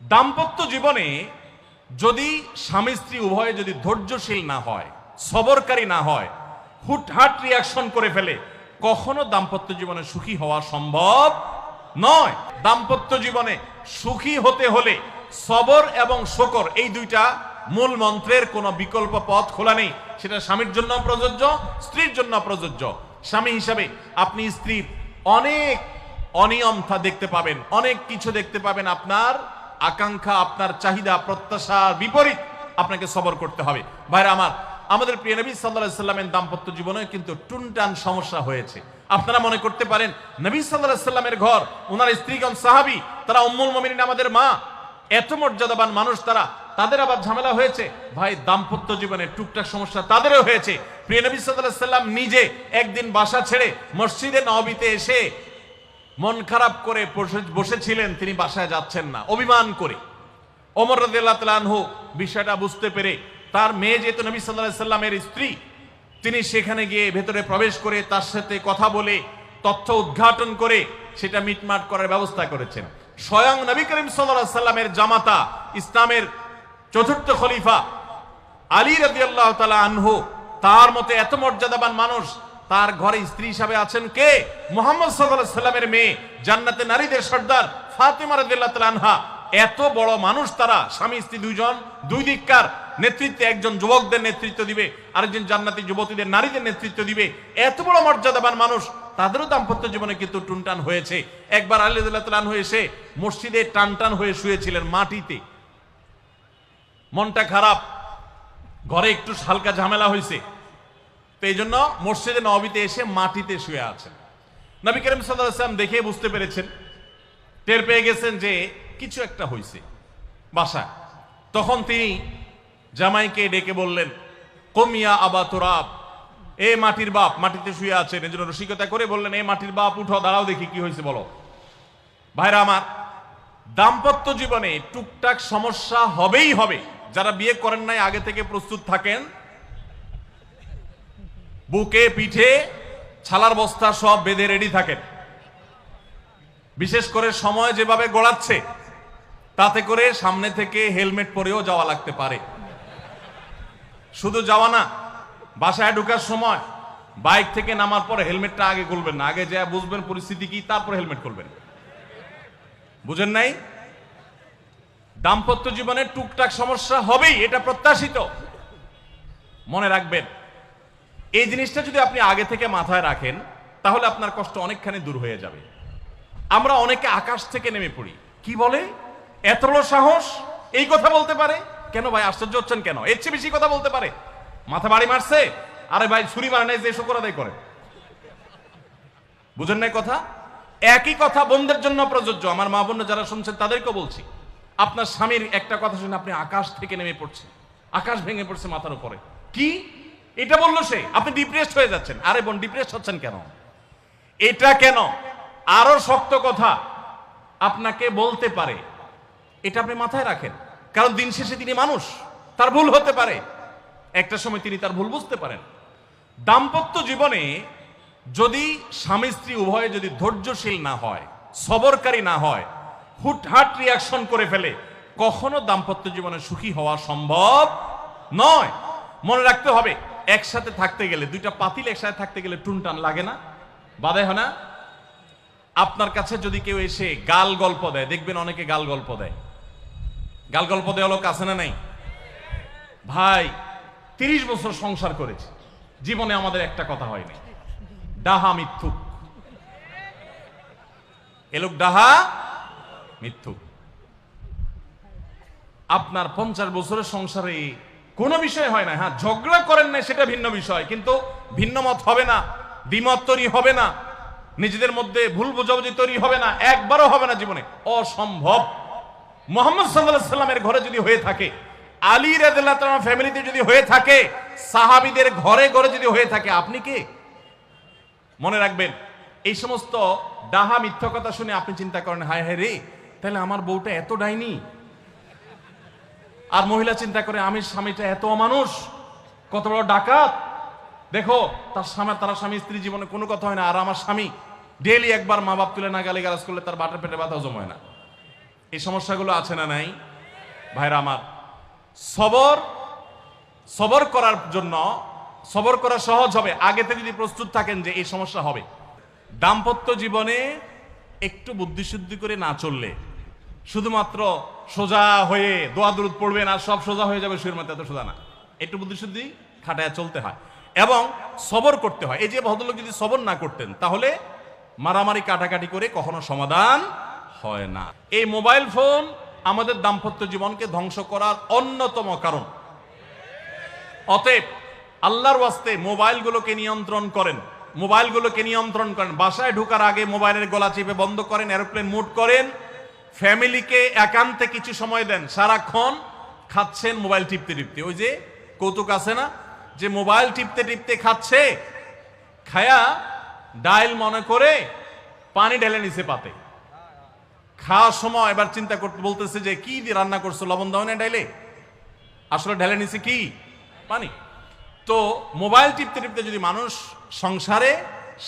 দাম্পত্য জীবনে যদি স্বামী স্ত্রী উভয়ে যদি ধৈর্যশীল না হয়, সবরকারী না হয়, হুটহাট রিয়াকশন করে ফেলে, কখনো দাম্পত্য জীবনে সুখী হওয়া সম্ভব নয়। দাম্পত্য জীবনে সুখী হতে হলে সবর এবং শকর এই দুইটা মূল মন্ত্রের কোনো বিকল্প পথ খোলা নেই। সেটা স্বামীর জন্য প্রযোজ্য, স্ত্রীর জন্য প্রযোজ্য। স্বামী হিসাবে আপনি স্ত্রীর অনেক অনিয়মতা দেখতে পাবেন, অনেক কিছু দেখতে পাবেন, আপনার আকাঙ্ক্ষা, আপনার চাহিদা, প্রত্যাশার বিপরীত আপনাকে সবর করতে হবে। ভাইরা আমার, আমাদের প্রিয় নবী সাল্লাল্লাহু আলাইহি সাল্লামের দাম্পত্য জীবনে কিন্তু টুনটান সমস্যা হয়েছে। আপনারা মনে করতে পারেন নবী সাল্লাল্লাহু আলাইহি সাল্লামের ঘর, ওনার স্ত্রীগণ সাহাবী, তারা উম্মুল মুমিনিন, আমাদের মা, এত মর্যাদাবান মানুষ, তাদের আবার ঝামেলা হয়েছে। ভাই, দাম্পত্য জীবনে টুকটাক সমস্যা তাদেরও হয়েছে। প্রিয় নবী সাল্লাল্লাহু আলাইহি সাল্লাম নিজে একদিন বাসা ছেড়ে মসজিদে নববীতে এসে মন খারাপ করে বসেছিলেন, তিনি বাসায় যাচ্ছেন না, অভিমান করে। ওমর রাদিয়াল্লাহু তাআলা আনহু বিষয়টা বুঝতে পেরে, তার মেয়ে যেহেতু নবী সাল্লাল্লাহু আলাইহি সাল্লামের স্ত্রী, তিনি সেখানে গিয়ে ভেতরে প্রবেশ করে তার সাথে কথা বলে তথ্য উদ্ঘাটন করে সেটা মিটমাট করার ব্যবস্থা করেছেন। স্বয়ং নবী করিম সাল্লাল্লাহু আলাইহি সাল্লামের জামাতা, ইসলামের চতুর্থ খলিফা আলী রাদিয়াল্লাহু তাআলা আনহু, তার মতো এত মর্যাদাবান মানুষ, তার ঘরে স্ত্রী হিসাবে আছেন কে? মুহাম্মদ সাল্লাল্লাহু আলাইহি সাল্লামের মেয়ে, জান্নাতে নারীদের সর্দার ফাতিমা রাদিয়াল্লাহু তাআলা আনহা। এত বড় মানুষ তারা, স্বামী স্ত্রী দুইজন, দুই দিককার নেতৃত্বে, একজন যুবকদের নেতৃত্ব দিবে, আরেকজন জান্নাতি যুবতীদের, নারীদের নেতৃত্ব দিবে। এত বড় মর্যাদাবান মানুষ, তাদেরও দাম্পত্য জীবনে কিন্তু টুনটান হয়েছে। একবার আলী রাদিয়াল্লাহু তাআলা আনহু এসে মসজিদে টানটান হয়ে শুয়েছিলেন মাটিতে, মনটা খারাপ, ঘরে একটু হালকা ঝামেলা হয়েছে, তো এই জন্য মসজিদে নববীতে এসে মাটিতে শুয়ে আছেন। নবী করিম সাল্লাল্লাহু আলাইহি ওয়াসাল্লাম দেখে বুঝতে পেরেছেন, টের পেয়ে গেছেন যে কিছু একটা হয়েছে বাসায়। তখন তিনি জামাইকে ডেকে বললেন, কুম ইয়া আবা তুরাব, এ মাটির বাপ, মাটিতে শুয়ে আছেন, এজন্য রসিকতা করে বললেন, এ মাটির বাপ, উঠো, দাঁড়াও, দেখি কি হয়েছে বলো। ভাইরা আমার, দাম্পত্য জীবনে টুকটাক সমস্যা হবেই হবে। যারা বিয়ে করেন নাই, আগে থেকে প্রস্তুত থাকেন, বুকে পিঠে ছালার বস্তা সব বেঁধে রেডি থাকেন। বিশেষ করে সময় যেভাবে গড়াচ্ছে, তাতে করে সামনে থেকে হেলমেট পরেও যাওয়া লাগতে পারে। শুধু যাওয়া না, বাসায় ঢোকার সময় বাইক থেকে নামার পরে হেলমেটটা আগে খুলবেন না, আগে যা বুঝবেন পরিস্থিতি কি, তারপর হেলমেট খুলবেন। বুঝেন নাই? দাম্পত্য জীবনে টুকটাক সমস্যা হবেই, এটা প্রত্যাশিত। মনে রাখবেন, এই জিনিসটা যদি আপনি আগে থেকে মাথায় রাখেন, তাহলে আপনার কষ্ট অনেকখানি দূর হয়ে যাবে। আমরা অনেকে আকাশ থেকে নেমে পড়ি। কি বলে, এত বড় সাহস, এই কথা বলতে পারে? কেন ভাই আশ্চর্য হচ্ছেন কেন? এর চেয়ে বেশি কথা বলতে পারে। মাথা বাড়ি মারছে, আরে ভাই ছুরি মারে নাই যে শুকর আদায় করে। বুঝেন নাই কথা? একই কথা বোনদের জন্য প্রযোজ্য। আমার মা বোন যারা শুনছেন তাদেরকেও বলছি, আপনার স্বামীর একটা কথা শুনে আপনি আকাশ থেকে নেমে পড়ছেন, আকাশ ভেঙে পড়ছে মাথার উপরে। কি এটা বললো সে, আপনি ডিপ্রেসড হয়ে যাচ্ছেন। আরে বোন, ডিপ্রেসড হচ্ছেন কেন? এটা কেন? আরো শক্ত কথা আপনাকে বলতে পারে, এটা আপনি মাথায় রাখেন। কারণ দিন শেষে তিনি মানুষ, তার ভুল হতে পারে, একটা সময় তিনি তার ভুল বুঝতে পারেন। দাম্পত্য জীবনে যদি স্বামী স্ত্রী উভয়ে যদি ধৈর্যশীল না হয়, সবরকারী না হয়, হুটহাট রিয়াকশন করে ফেলে, কখনো দাম্পত্য জীবনে সুখী হওয়া সম্ভব নয়। মনে রাখতে হবে, একসাথে থাকতে গেলে, দুইটা পাতিল একসাথে থাকতে গেলে টুনটান লাগে না? বাধে হয় না? আপনার কাছে যদি কেউ এসে গাল গল্প দেয়, দেখবেন অনেকে গাল গল্প দেয়। গাল গল্প দেওয়া লোক আছে না নাই? ভাই, 30 বছর সংসার করেছি, জীবনে আমাদের একটা কথা হয়নি। ডাহা মিথ্যুক, এ লোক ডাহা মিথ্যুক। আপনার 50 বছরের সংসারে কোনো বিষয় হয় না। হ্যাঁ, ঝগড়া করেন না, সেটা ভিন্ন বিষয়, কিন্তু ভিন্ন মত হবে না, দ্বিমত তৈরি হবে না, নিজেদের মধ্যে ভুল বোঝাবুঝি তৈরি হবে না, একবারও হবে না জীবনে, অসম্ভব। মুহাম্মদ সাল্লাল্লাহু আলাইহি সাল্লামের ঘরে যদি হয়ে থাকে, আলী রাদিয়াল্লাহু তাআলা ফ্যামিলিতে যদি হয়ে থাকে, সাহাবীদের ঘরে ঘরে যদি হয়ে থাকে, আপনি কে? মনে রাখবেন, এই সমস্ত ডাহা মিথ্যা কথা শুনে আপনি চিন্তা করেন, হায় হায় রে, তাহলে আমার বউটা এত ডাইনি। আর মহিলা চিন্তা করে, আমি স্বামীটা এত অমানুষ, কত বড় ডাকাত। দেখো, তারা স্বামী স্ত্রী জীবনে কোনো কথা হয় না, আর আমার স্বামী ডেইলি একবার মা বাপ তুলে না গালি গালাজ করলে তার বাটার পেটে ব্যথা জমায় না। এই সমস্যাগুলো আছে না নাই? ভাইরা আমার, সবর সবর করার জন্য, সবর করা সহজ হবে আগে থেকে যদি প্রস্তুত থাকেন যে এই সমস্যা হবে। দাম্পত্য জীবনে একটু বুদ্ধিশুদ্ধি করে না চললে, শুধুমাত্র সোজা হয়ে দোয়া দুরুদ পড়বেন আর সব সোজা হয়ে যাবে, শুয়ের মধ্যে এত সোজা না। একটু বুদ্ধিশুদ্ধি খাটায় চলতে হয় এবং সবর করতে হয়। এই যে ভদ্রলোক যদি সবর না করতেন তাহলে মারামারি কাটাকাটি করে কখনো সমাধান হয় না। এই মোবাইল ফোন আমাদের দাম্পত্য জীবনকে ধ্বংস করার অন্যতম কারণ। অতএব আল্লাহর ওয়াস্তে মোবাইলগুলোকে নিয়ন্ত্রণ করেন, মোবাইলগুলোকে নিয়ন্ত্রণ করেন। বাসায় ঢোকার আগে মোবাইলের গলা চেপে বন্ধ করেন, এরোপ্লেন মুড করেন। ফ্যামিলিকে একান্তে কিছু সময় দেন। সারাক্ষণ খাচ্ছেন মোবাইল টিপতে টিপতে, ওই যে কৌতুক আছে না যে মোবাইল টিপতে টিপতে খাচ্ছে, খায়া ডাইল মনে করে পানি ঢেলে নিছে পাতে। খাওয়ার সময় এবার চিন্তা করতে বলতেছে যে কি দিয়ে রান্না করছো, লবণ দাও না ডাইলে, আসলে ঢেলে নিছে কি পানি। তো মোবাইল টিপতে টিপতে যদি মানুষ সংসারে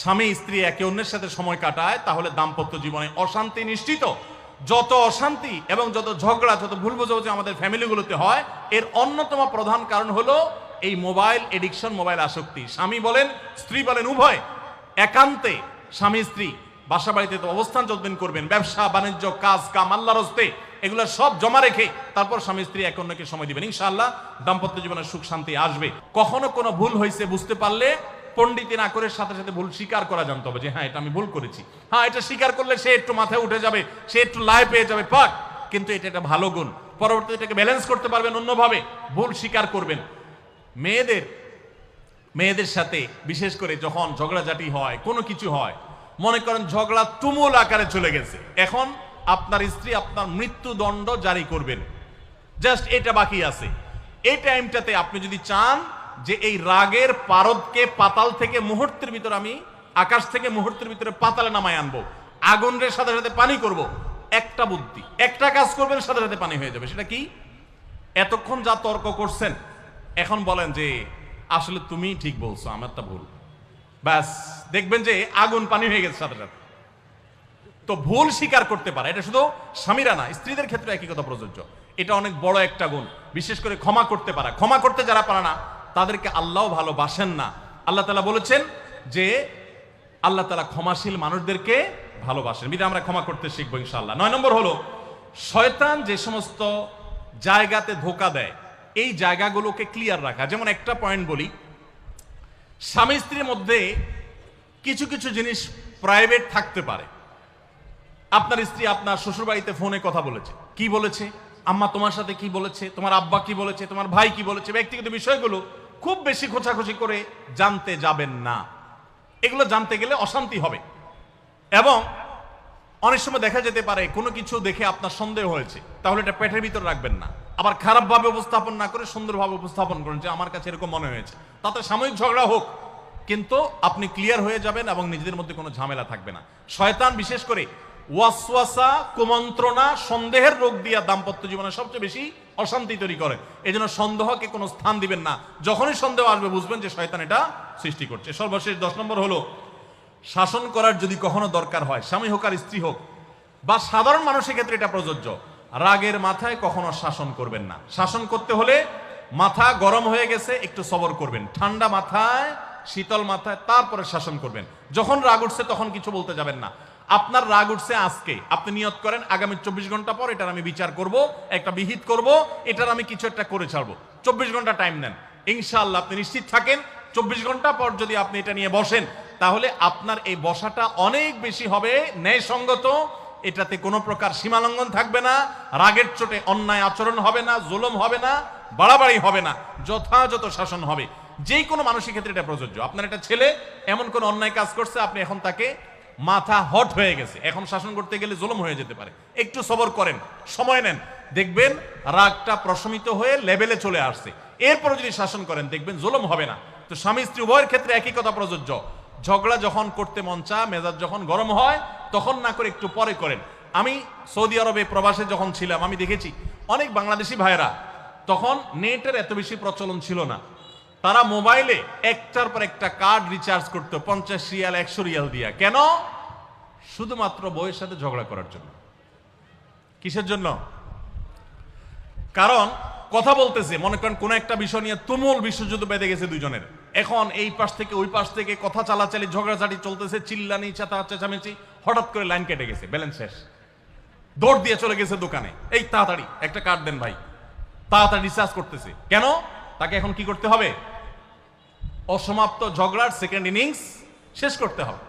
স্বামী স্ত্রী একে অন্যের সাথে সময় কাটায় তাহলে দাম্পত্য জীবনে অশান্তি নিশ্চিত। যত অশান্তি এবং যত ঝগড়া, যত ভুল বোঝাবুঝি আমাদের ফ্যামিলিগুলোতে হয়, এর অন্যতম প্রধান কারণ হলো এই মোবাইল এডিকশন, মোবাইল আসক্তি। স্বামী বলেন স্ত্রী বলেন উভয় একান্তে স্বামী স্ত্রী বাসা বাড়িতে তো অবস্থান যতদিন করবেন, ব্যবসা বাণিজ্য কাজ কাম আল্লাহর হস্তে, এগুলো সব জমা রেখে তারপর স্বামী স্ত্রী একে অন্যকে সময় দিবেন। ইনশাআল্লাহ দাম্পত্য জীবনের সুখ শান্তি আসবে। কখনো কোনো ভুল হয়েছে বুঝতে পারলে পণ্ডিতি না করে সাথে সাথে ভুল স্বীকার করা জানতে হবে যে হ্যাঁ এটা আমি ভুল করেছি। হ্যাঁ এটা স্বীকার করলে সে একটু মাথায় উঠে যাবে, সে একটু লাই পেয়ে যাবে, পাক। কিন্তু এটা একটা ভালো গুণ, পরবর্তীতে এটাকে ব্যালেন্স করতে পারবেন অন্যভাবে। ভুল স্বীকার করবেন। মেয়েদের সাথে বিশেষ করে যখন ঝগড়াঝাটি হয়, কোনো কিছু হয়, মনে করেন ঝগড়া তুমুল আকারে চলে গেছে, এখন আপনার স্ত্রী আপনার মৃত্যুদণ্ড জারি করবেন, জাস্ট এটা বাকি আছে। এই টাইমটাতে আপনি যদি চান যে এই রাগের পারদকে পাতাল থেকে মুহূর্তের ভিতর, আমি আকাশ থেকে মুহূর্তের ভিতরে পাতালে নামায় আনবো, আগুনের সাথে সাথে পানি করব, একটা বুদ্ধি, একটা কাজ করবেন, সাথে সাথে পানি হয়ে যাবে। সেটা কি? এতক্ষণ যা তর্ক করছেন এখন বলেন যে আসলে তুমি ঠিক বলছো, আমারটা ভুল, ব্যাস দেখবেন যে আগুন পানি হয়ে গেছে সাথে সাথে। তো ভুল স্বীকার করতে পারে, এটা শুধু স্বামীরা না, স্ত্রীদের ক্ষেত্রে একই কথা প্রযোজ্য। এটা অনেক বড় একটা গুণ। বিশেষ করে ক্ষমা করতে পারা। ক্ষমা করতে যারা পারে না তাদেরকে আল্লাহ ভালোবাসেন না। আল্লাহ তাআলা বলেছেন যে আল্লাহ তাআলা ক্ষমাশীল মানুষদেরকে ভালোবাসেন। বিধায় আমরা ক্ষমা করতে শিখবো ইনশাআল্লাহ। 9 নম্বর হলো শয়তান যে সমস্ত জায়গাতে ধোঁকা দেয় এই জায়গাগুলোকে ক্লিয়ার রাখা। যেমন একটা পয়েন্ট বলি, স্বামী স্ত্রীর মধ্যে কিছু কিছু জিনিস প্রাইভেট থাকতে পারে। আপনার স্ত্রী আপনার শ্বশুর বাড়িতে ফোনে কথা বলেছে, কি বলেছে, আম্মা তোমার সাথে কি বলেছে, তোমার আব্বা কি বলেছে, তোমার ভাই কি বলেছে, ব্যক্তিগত বিষয়গুলো খুব বেশি খোঁচাখুচি করে জানতে যাবেন না। এগুলো জানতে গেলে অশান্তি হবে। এবং অনেক সময় দেখা যেতে পারে কোনো কিছু দেখে আপনার সন্দেহ হয়েছে, তাহলে এটা পেটের ভিতর রাখবেন না। আবার খারাপভাবে উপস্থাপন না করে সুন্দরভাবে উপস্থাপন করেন যে আমার কাছে এরকম মনে হয়েছে, তাতে সাময়িক ঝগড়া হোক, কিন্তু আপনি ক্লিয়ার হয়ে যাবেন এবং নিজেদের মধ্যে কোনো ঝামেলা থাকবে না। শয়তান বিশেষ করে ওয়াসওয়াসা, কুমন্ত্রণা, সন্দেহের রোগ দিয়া দাম্পত্য জীবনে সবচেয়ে বেশি অশান্তি তৈরি করে। এই জন্য সন্দেহকে কোনো স্থান দিবেন না। যখনই সন্দেহ আসবে বুঝবেন যে শয়তান এটা সৃষ্টি করছে। সর্বশেষ 10 নম্বর হলো শাসন করার যদি কখনো দরকার হয়, স্বামী হোক আর স্ত্রী হোক বা সাধারণ মানুষের ক্ষেত্রে এটা প্রযোজ্য, রাগের মাথায় কখনো শাসন করবেন না। শাসন করতে হলে মাথা গরম হয়ে গেছে একটু সবর করবেন, ঠান্ডা মাথায় শীতল মাথায় তারপরে শাসন করবেন। যখন রাগ উঠছে তখন কিছু বলতে যাবেন না। আপনার রাগ উঠছে আজকে, আপনি নিয়ত করেন আগামী 24 ঘন্টা পর এটার আমি বিচার করব, একটা বিহিত করব, এটার আমি কিছু একটা করে ছাড়বো। 24 ঘন্টা টাইম নেন, ইনশাআল্লাহ আপনি নিশ্চিত থাকেন 24 ঘন্টা পর যদি আপনি এটা নিয়ে বসেন তাহলে আপনার এই বসাটা অনেক বেশি হবে ন্যায়সঙ্গত। এটাতে কোনো প্রকার সীমালঙ্ঘন থাকবে না, রাগের চোটে অন্যায় আচরণ হবে না, জুলুম হবে না, বাড়াবাড়ি হবে না, যথাযথ শাসন হবে। যে কোনো মানুষের ক্ষেত্রে এটা প্রযোজ্য। আপনার একটা ছেলে এমন কোন অন্যায় কাজ করছে, আপনি এখন তাকে মাথা হট হয়ে গেছে, এখন শাসন করতে গেলে জুলুম হয়ে যেতে পারে, একটু সবর করেন, সময় নেন, দেখবেন রাগটা প্রশমিত হয়ে লেভেলে চলে আসছে। এরপরে যদি শাসন করেন দেখবেন জুলুম হবে না। তো স্বামী স্ত্রী উভয়ের ক্ষেত্রে একই কথা প্রযোজ্য। ঝগড়া যখন করতে মন চায়, মেজাজ যখন গরম হয় তখন না করে একটু পরে করেন। আমি সৌদি আরবে প্রবাসে যখন ছিলাম আমি দেখেছি অনেক বাংলাদেশি ভাইয়েরা, তখন নেটের এত বেশি প্রচলন ছিল না, তারা মোবাইলে একটার পর একটা কার্ড রিচার্জ করতো 50 রিয়াল 100 রিয়াল দিয়া। কেন? শুধুমাত্র বউয়ের সাথে ঝগড়া করার জন্য। কিসের জন্য? কারণ কথা বলতেছে, মনে করেন কোন একটা বিষয় নিয়ে তুমুল বিশ্বযুদ্ধ বেঁধে গেছে দুইজনের, এখন এই পাশ থেকে ওই পাশ থেকে কথা চালাচালি ঝগড়াঝাটি চলতেছে, চিল্লানি চেঁচামেচি, হঠাৎ করে লাইন কেটে গেছে, ব্যালেন্স শেষ, দৌড় দিয়ে চলে গেছে দোকানে, এই তাড়াতাড়ি একটা কার্ড দেন ভাই, তাড়াতাড়ি রিচার্জ করতেছে। কেন? তাকে এখন কি করতে হবে? অসমাপ্ত ঝগড়ার সেকেন্ড ইনিংস শেষ করতে হবে।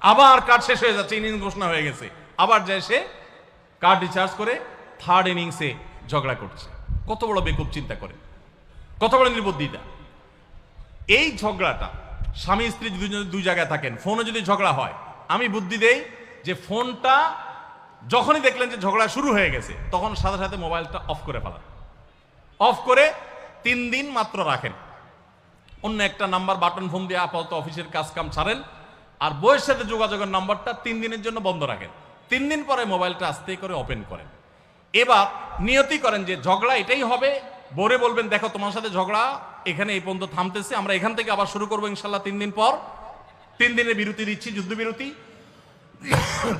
আবার কার্ড শেষ হয়ে যাচ্ছে, ইনিংস ঘোষণা হয়ে গেছে, আবার যায় সে কার্ড রিচার্জ করে থার্ড ইনিংসে ঝগড়া করছে। কত বড় বেকুব চিন্তা করে, কত বড় নির্বুদ্ধিতা। এই ঝগড়াটা স্বামী স্ত্রী যদি দুই জায়গায় থাকেন, ফোনে যদি ঝগড়া হয়, আমি বুদ্ধি দেই যে ফোনটা যখনই দেখলেন যে ঝগড়া শুরু হয়ে গেছে, তখন সাথে সাথে মোবাইলটা অফ করে ফেলান। অফ করে 3 দিন মাত্র রাখেন, অন্য একটা নাম্বার বাটন ফোন দিয়ে আপাতত অফিসের কাজ কাম ছাড়েন, আর বইয়ের সাথে যোগাযোগের নাম্বারটা 3 দিনের জন্য বন্ধ রাখেন। 3 দিন পরে মোবাইলটা আস্তে করে ওপেন করেন। এবার নিয়তি করেন যে ঝগড়া এটাই হবে, বরে বলবেন দেখো তোমার সাথে ঝগড়া এখানে এই পর্যন্ত থামতেছে, আমরা এখান থেকে আবার শুরু করবো ইনশাল্লাহ 3 দিন পর। 3 দিনের বিরতি দিচ্ছি, যুদ্ধবিরতি,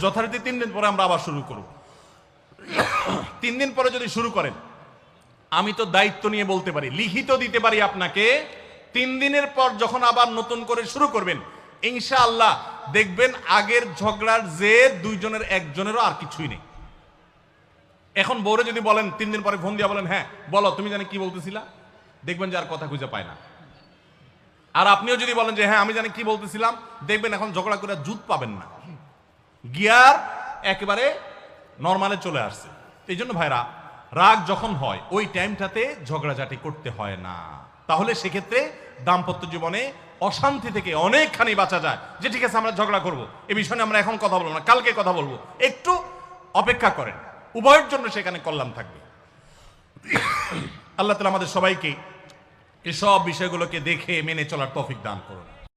যথারীতি 3 দিন পরে আমরা আবার শুরু করব। 3 দিন পরে যদি শুরু করেন, আমি তো দায়িত্ব নিয়ে বলতে পারি, লিখিত দিতে পারি আপনাকে, 3 দিনের পর যখন আবার নতুন করে শুরু করবেন, ইনশাআল্লাহ দেখবেন আগের ঝগড়ার যে দুইজনের একজনেরও আর কিছুই নেই। এখন বউরে যদি বলেন 3 দিন পরে ফোন দিয়ে বলেন হ্যাঁ বলো তুমি জানি কি বলতেছিলা, দেখবেন যে আর কথা খুঁজে পায় না। আর আপনিও যদি বলেন যে হ্যাঁ আমি জানি কি বলতেছিলাম, দেখবেন এখন ঝগড়া করে জুত পাবেন না, গিয়ার একেবারে নরমালে চলে আসছে। এই জন্য ভাইরা, রাগ যখন হয় ওই টাইমটাতে ঝগড়াঝাটি করতে হয় না, তাহলে সেক্ষেত্রে দাম্পত্য জীবনে অশান্তি থেকে অনেকখানি বাঁচা যায়। যে ঠিক আছে আমরা ঝগড়া করব, এই বিষয়ে আমরা এখন কথা বলবো না, কালকে কথা বলবো, একটু অপেক্ষা করেন, উভয়ের জন্য সেখানে কল্যাণ থাকবে। আল্লাহ তাআলা আমাদের সবাইকে এসব বিষয়গুলোকে দেখে মেনে চলার তৌফিক দান করুন।